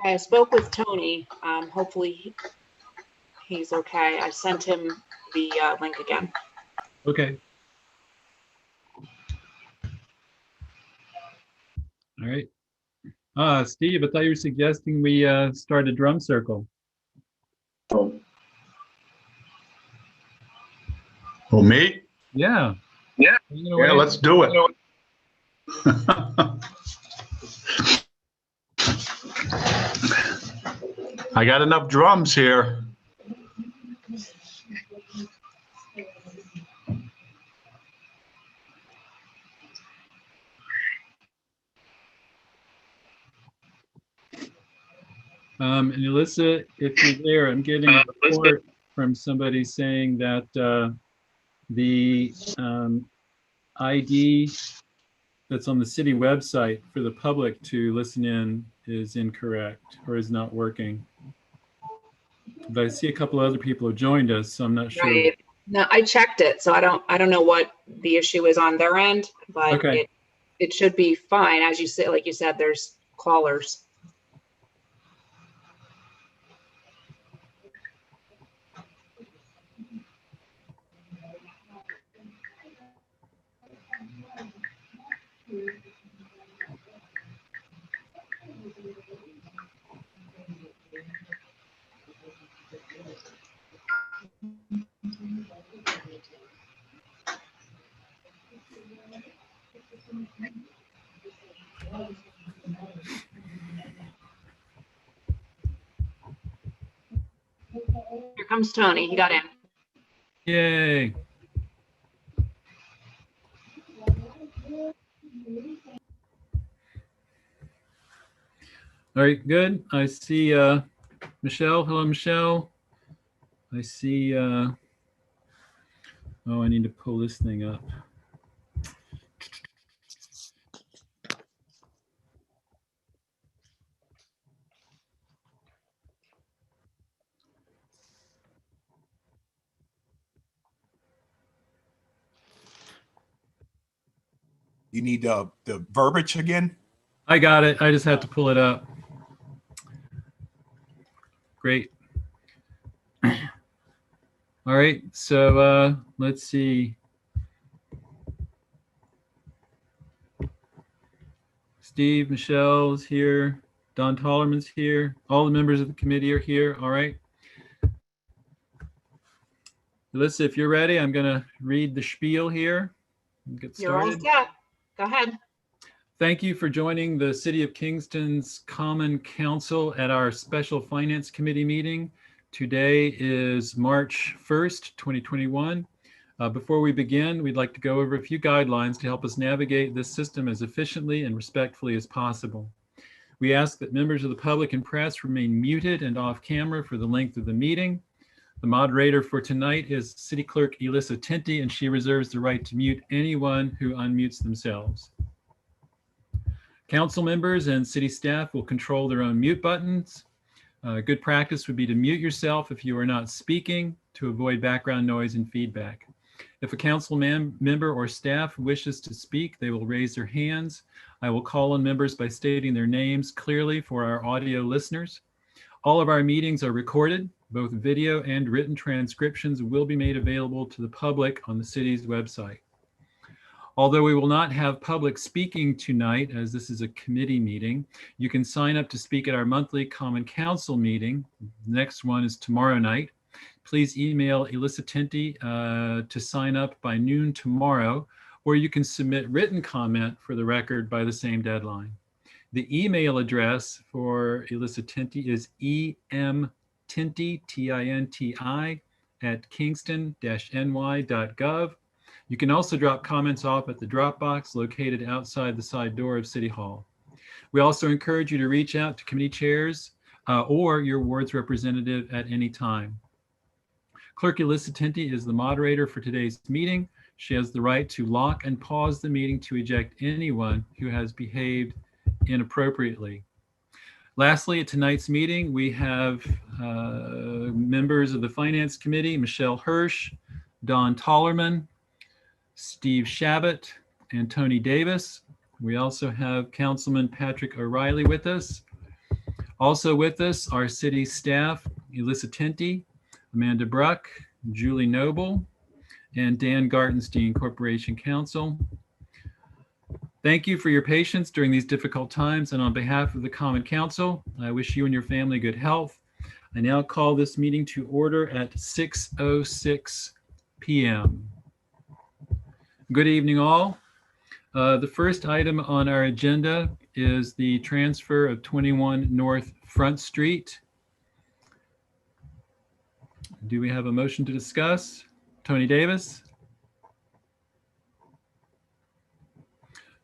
I spoke with Tony. Hopefully he's okay. I sent him the link again. Okay. All right. Steve, I thought you were suggesting we start a drum circle. Oh, me? Yeah. Yeah. Yeah, let's do it. I got enough drums here. And Alyssa, if you're there, I'm getting a report from somebody saying that the ID that's on the city website for the public to listen in is incorrect or is not working. But I see a couple other people have joined us, so I'm not sure. Right. No, I checked it, so I don't know what the issue is on their end, but Okay. it should be fine. As you said, like you said, there's callers. Here comes Tony. He got in. Yay. All right, good. I see Michelle. Hello, Michelle. I see, oh, I need to pull this thing up. You need the verbiage again? I got it. I just have to pull it up. Great. All right, so let's see. Steve, Michelle's here. Don Tollerman's here. All the members of the committee are here. All right. Alyssa, if you're ready, I'm going to read the spiel here and get started. You're all set. Go ahead. Thank you for joining the City of Kingston's Common Council at our special Finance Committee meeting. Today is March 1st, 2021. Before we begin, we'd like to go over a few guidelines to help us navigate this system as efficiently and respectfully as possible. We ask that members of the public and press remain muted and off camera for the length of the meeting. The moderator for tonight is City Clerk Alyssa Tinty, and she reserves the right to mute anyone who unmutes themselves. Council members and city staff will control their own mute buttons. Good practice would be to mute yourself if you are not speaking to avoid background noise and feedback. If a council member or staff wishes to speak, they will raise their hands. I will call on members by stating their names clearly for our audio listeners. All of our meetings are recorded. Both video and written transcriptions will be made available to the public on the city's website. Although we will not have public speaking tonight, as this is a committee meeting, you can sign up to speak at our monthly Common Council meeting. The next one is tomorrow night. Please email Alyssa Tinty to sign up by noon tomorrow, or you can submit written comment for the record by the same deadline. The email address for Alyssa Tinty is emtinty, T-I-N-T-I, @kingston-ny.gov. You can also drop comments off at the drop box located outside the side door of City Hall. We also encourage you to reach out to committee chairs or your ward's representative at any time. Clerk Alyssa Tinty is the moderator for today's meeting. She has the right to lock and pause the meeting to eject anyone who has behaved inappropriately. Lastly, at tonight's meeting, we have members of the Finance Committee, Michelle Hirsch, Don Tollerman, Steve Shabbat, and Tony Davis. We also have Councilman Patrick O'Reilly with us. Also with us are city staff, Elissa Tinty, Amanda Bruck, Julie Noble, and Dan Gartenstein, Corporation Counsel. Thank you for your patience during these difficult times, and on behalf of the Common Council, I wish you and your family good health. I now call this meeting to order at 6:06 p.m. Good evening, all. The first item on our agenda is the transfer of 21 North Front Street. Do we have a motion to discuss? Tony Davis?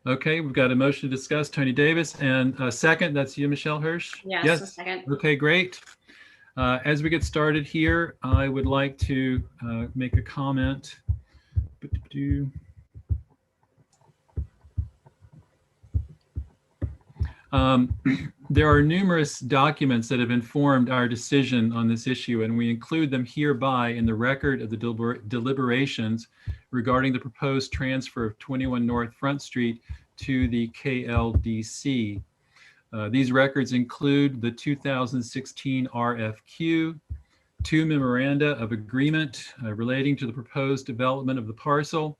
Okay, we've got a motion to discuss, Tony Davis, and a second, that's you, Michelle Hirsch? Yes, a second. Okay, great. As we get started here, I would like to make a comment. There are numerous documents that have informed our decision on this issue, and we include them hereby in the record of the deliberations regarding the proposed transfer of 21 North Front Street to the KLDC. These records include the 2016 RFQ, 2 memoranda of agreement relating to the proposed development of the parcel,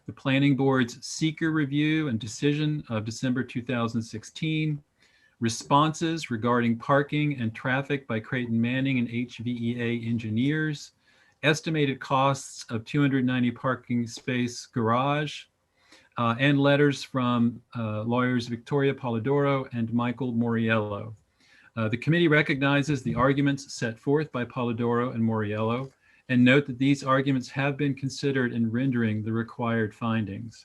the Planning Board's seeker review and decision of December 2016, responses regarding parking and traffic by Creighton Manning and HVEA engineers, estimated costs of 290 parking space garage, and letters from lawyers Victoria Polidoro and Michael Moriello. The committee recognizes the arguments set forth by Polidoro and Moriello and note that these arguments have been considered in rendering the required findings.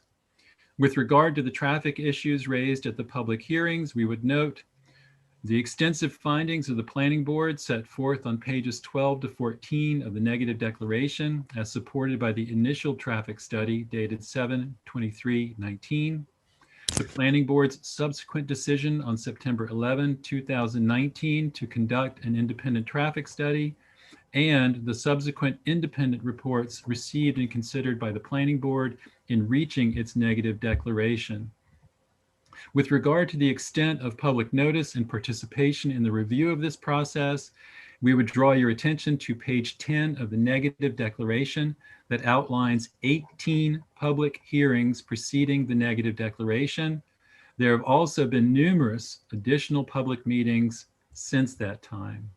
With regard to the traffic issues raised at the public hearings, we would note the extensive findings of the Planning Board set forth on pages 12 to 14 of the negative declaration as supported by the initial traffic study dated 7/23/19. The Planning Board's subsequent decision on September 11, 2019 to conduct an independent traffic study, and the subsequent independent reports received and considered by the Planning Board in reaching its negative declaration. With regard to the extent of public notice and participation in the review of this process, we would draw your attention to page 10 of the negative declaration that outlines 18 public hearings preceding the negative declaration. There have also been numerous additional public meetings since that time.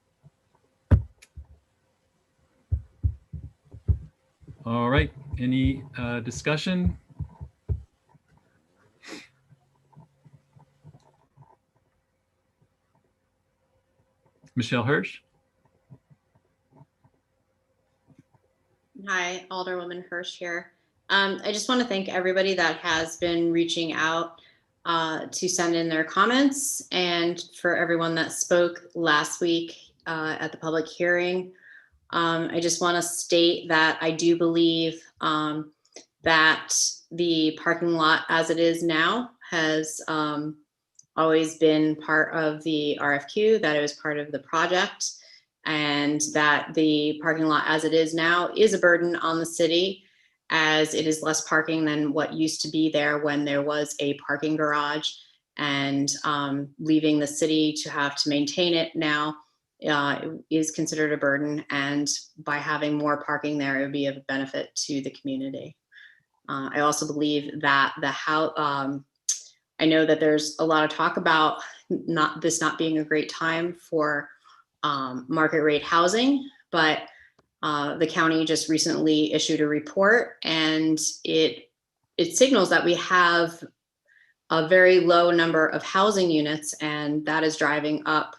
All right, any discussion? Michelle Hirsch? Hi, Alderwoman Hirsch here. I just want to thank everybody that has been reaching out to send in their comments, and for everyone that spoke last week at the public hearing. I just want to state that I do believe that the parking lot as it is now has always been part of the RFQ, that it was part of the project, and that the parking lot as it is now is a burden on the city, as it is less parking than what used to be there when there was a parking garage, and leaving the city to have to maintain it now is considered a burden, and by having more parking there, it would be of benefit to the community. I also believe that the house, I know that there's a lot of talk about not being a great time for market rate housing, but the county just recently issued a report, and it signals that we have a very low number of housing units, and that is driving up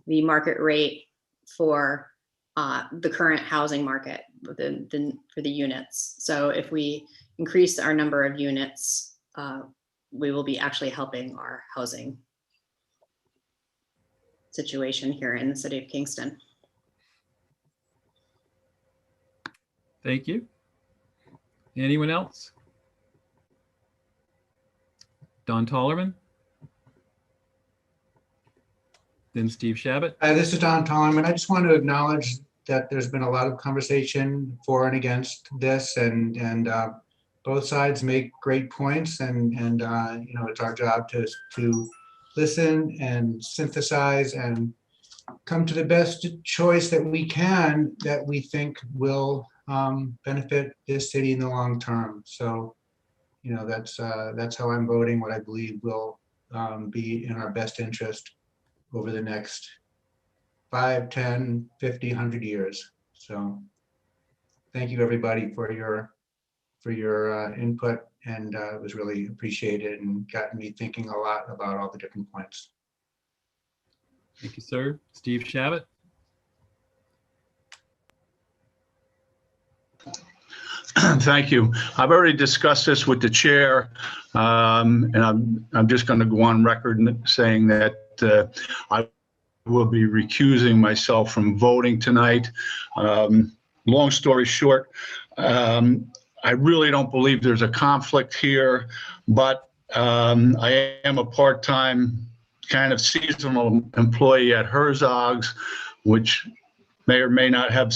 the market rate for the current housing market for the units. So if we increase our number of units, we will be actually helping our housing situation here in the city of Kingston. Thank you. Anyone else? Don Tollerman? Then Steve Shabbat. This is Don Tollerman. I just want to acknowledge that there's been a lot of conversation for and against this, and both sides make great points, and you know, it's our job to listen and synthesize and come to the best choice that we can, that we think will benefit this city in the long term. So, that's how I'm voting, what I believe will be in our best interest over the next 5, 10, 50, 100 years. So thank you, everybody, for your input, and it was really appreciated and got me thinking a lot about all the different points. Thank you, sir. Steve Shabbat. Thank you. I've already discussed this with the chair, and I'm just going to go on record saying that I will be recusing myself from voting tonight. Long story short, I really don't believe there's a conflict here, but I am a part-time kind of seasonal employee at Herzog's, which may or may not have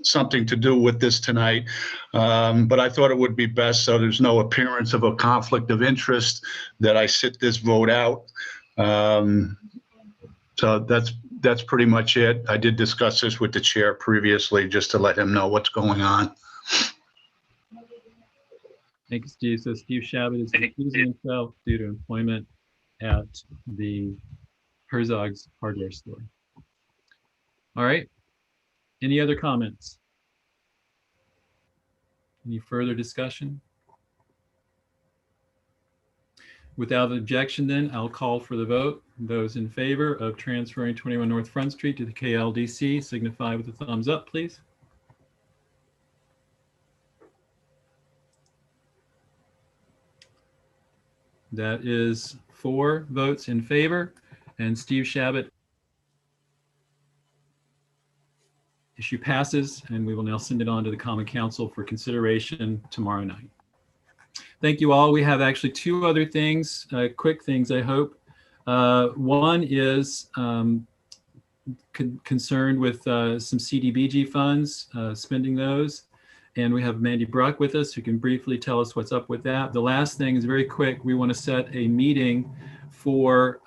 something to do with this tonight. But I thought it would be best, so there's no appearance of a conflict of interest, that I sit this vote out. So that's pretty much it. I did discuss this with the chair previously, just to let him know what's going on. Thank you, Steve. So Steve Shabbat is recusing himself due to employment at the Herzog's hardware store. All right. Any other comments? Any further discussion? Without objection, then, I'll call for the vote. Those in favor of transferring 21 North Front Street to the KLDC signify with a thumbs up, please. That is 4 votes in favor, and Steve Shabbat issue passes, and we will now send it on to the Common Council for consideration tomorrow night. Thank you all. We have actually 2 other things, quick things, I hope. One is concerned with some CDBG funds, spending those. And we have Mandy Bruck with us, who can briefly tell us what's up with that. The last thing is very quick. We want to set a meeting for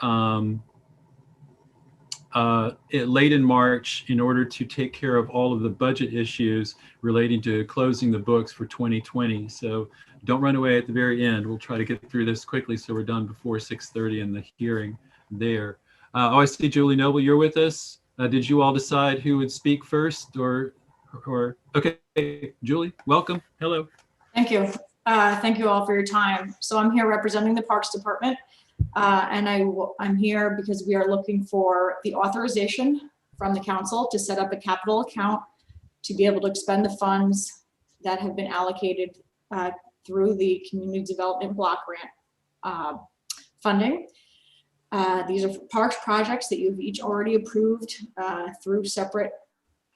late in March in order to take care of all of the budget issues relating to closing the books for 2020. So don't run away at the very end. We'll try to get through this quickly so we're done before 6:30 in the hearing there. I see Julie Noble, you're with us. Did you all decide who would speak first, or okay, Julie, welcome. Hello. Thank you. Thank you all for your time. So I'm here representing the Parks Department, and I'm here because we are looking for the authorization from the council to set up a capital account to be able to expend the funds that have been allocated through the Community Development Block Grant funding. These are parks projects that you've each already approved through separate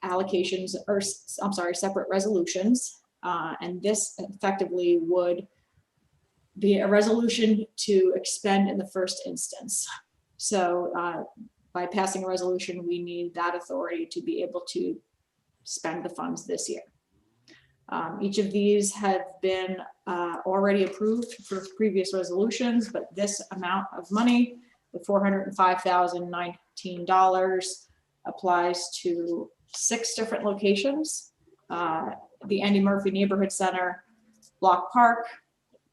allocations, or I'm sorry, separate resolutions. And this effectively would be a resolution to expend in the first instance. So by passing a resolution, we need that authority to be able to spend the funds this year. Each of these have been already approved for previous resolutions, but this amount of money, the $405,019, applies to 6 different locations: the Andy Murphy Neighborhood Center, Block Park,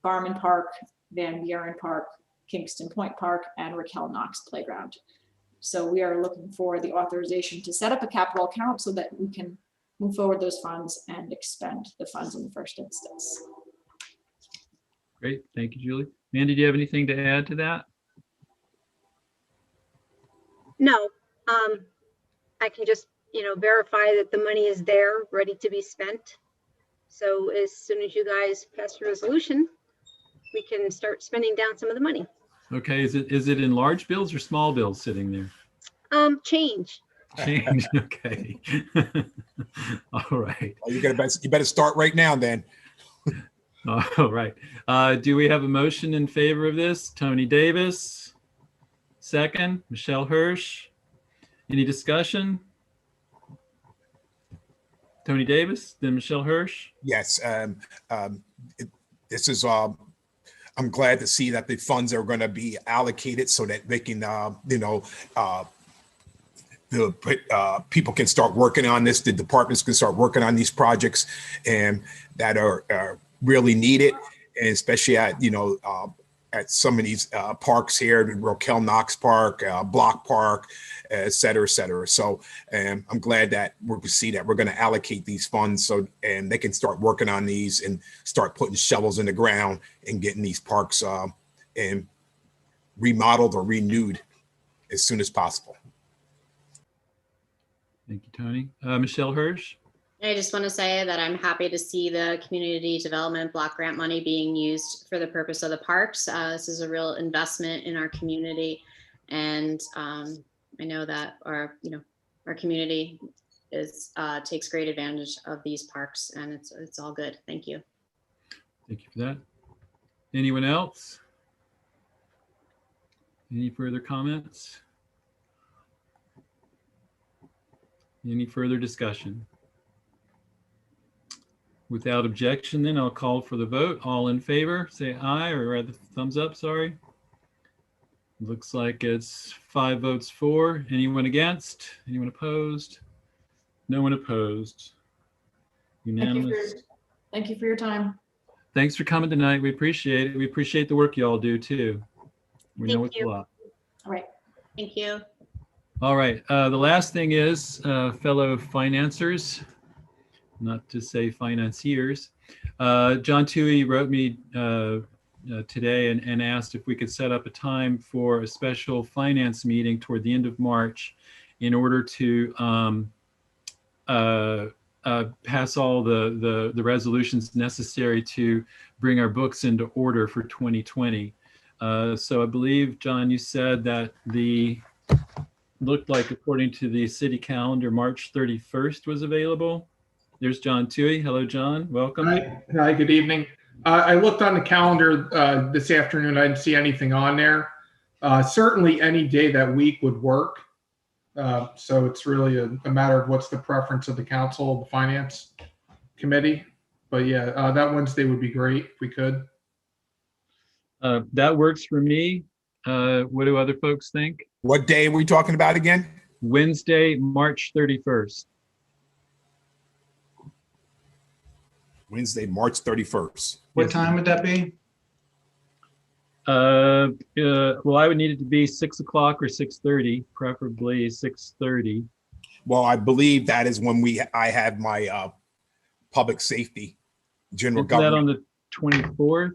Barman Park, Van Buren Park, Kingston Point Park, and Raquel Knox Playground. So we are looking for the authorization to set up a capital account so that we can move forward those funds and expend the funds in the first instance. Great, thank you, Julie. Mandy, do you have anything to add to that? No, I can just, verify that the money is there, ready to be spent. So as soon as you guys pass your resolution, we can start spending down some of the money. Okay, is it in large bills or small bills sitting there? Change. Change, okay. All right. Well, you better start right now then. All right. Do we have a motion in favor of this? Tony Davis, second. Michelle Hirsch. Any discussion? Tony Davis, then Michelle Hirsch. Yes. This is I'm glad to see that the funds are going to be allocated so that they can, the people can start working on this. The departments can start working on these projects and that are really needed, and especially at some of these parks here, the Roquel Knox Park, Block Park, et cetera, et cetera. So I'm glad that we see that we're going to allocate these funds and they can start working on these and start putting shovels in the ground and getting these parks and remodeled or renewed as soon as possible. Thank you, Tony. Michelle Hirsch. I just want to say that I'm happy to see the community development block grant money being used for the purpose of the parks. This is a real investment in our community, and I know that our community takes great advantage of these parks, and it's all good. Thank you. Thank you for that. Anyone else? Any further comments? Any further discussion? Without objection, then I'll call for the vote. All in favor, say aye, or rather thumbs up, sorry. Looks like it's 5 votes for. Anyone against? Anyone opposed? No one opposed. Unanimous. Thank you for your time. Thanks for coming tonight. We appreciate it. We appreciate the work you all do too. We know it's a lot. All right. Thank you. All right. The last thing is, fellow financiers, not to say financiers, John Toohey wrote me today and asked if we could set up a time for a special finance meeting toward the end of March in order to pass all the resolutions necessary to bring our books into order for 2020. So I believe, John, you said that looked like, according to the city calendar, March 31st was available. There's John Toohey. Hello, John. Welcome. Hi, good evening. I looked on the calendar this afternoon. I didn't see anything on there. Certainly any day that week would work. So it's really a matter of what's the preference of the council, the finance committee. But yeah, that Wednesday would be great if we could. That works for me. What do other folks think? What day are we talking about again? Wednesday, March 31st. Wednesday, March 31st. What time would that be? Well, I would need it to be 6 o'clock or 6:30, preferably 6:30. Well, I believe that is when I have my public safety, general Is that government. on the 24th?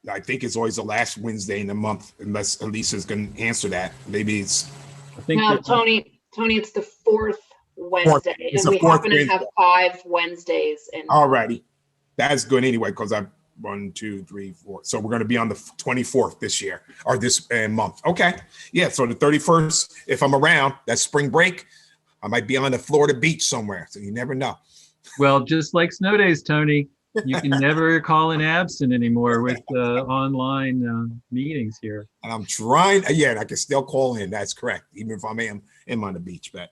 I think it's always the last Wednesday in the month, unless Elisa's going to answer that. Maybe it's. I think No, that- Tony, it's the fourth Wednesday. It's And the we fourth happen to have 5 Wednesdays. And Alrighty. That's good anyway, because I'm 1, 2, 3, 4. So we're going to be on the 24th this year, or this month. Okay. Yeah. So the 31st, if I'm around, that's spring break. I might be on the Florida beach somewhere. So you never know. Well, just like snow days, Tony, you can never call in absent anymore with online meetings here. And I'm trying, yeah, and I can still call in. That's correct. Even if I am on the beach, but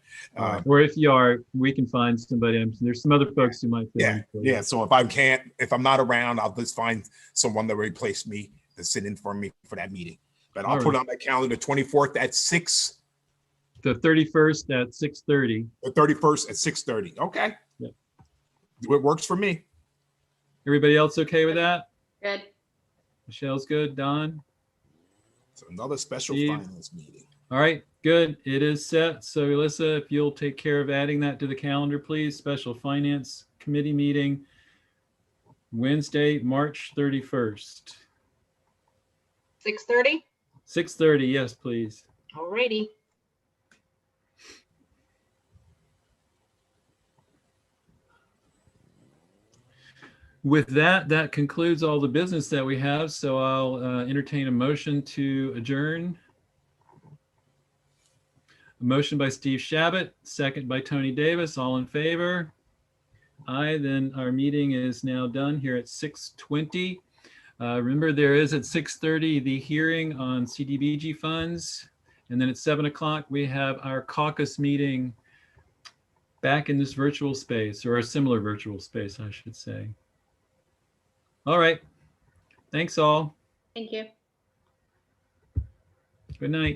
Or if you are, we can find somebody. There's some other folks who might. yeah. So if I'm not around, I'll just find someone to replace me to sit in for me for that meeting. But I'll put it on my calendar, 24th at 6. The 31st at 6:30. The 31st at 6:30. Okay. Yeah. It works for me. Everybody else okay with that? Good. Michelle's good. Don? So another special Steve? finance meeting. All right, good. It is set. So Alyssa, if you'll take care of adding that to the calendar, please. Special Finance Committee meeting, Wednesday, March 31st. 6:30? 6:30, yes, please. Alrighty. With that, that concludes all the business that we have. So I'll entertain a motion to adjourn. A motion by Steve Shabbat, second by Tony Davis. All in favor? Aye. Then our meeting is now done here at 6:20. Remember, there is at 6:30 the hearing on CDBG funds. And then at 7 o'clock, we have our caucus meeting back in this virtual space, or a similar virtual space, I should say. All right. Thanks all. Thank you. Good night.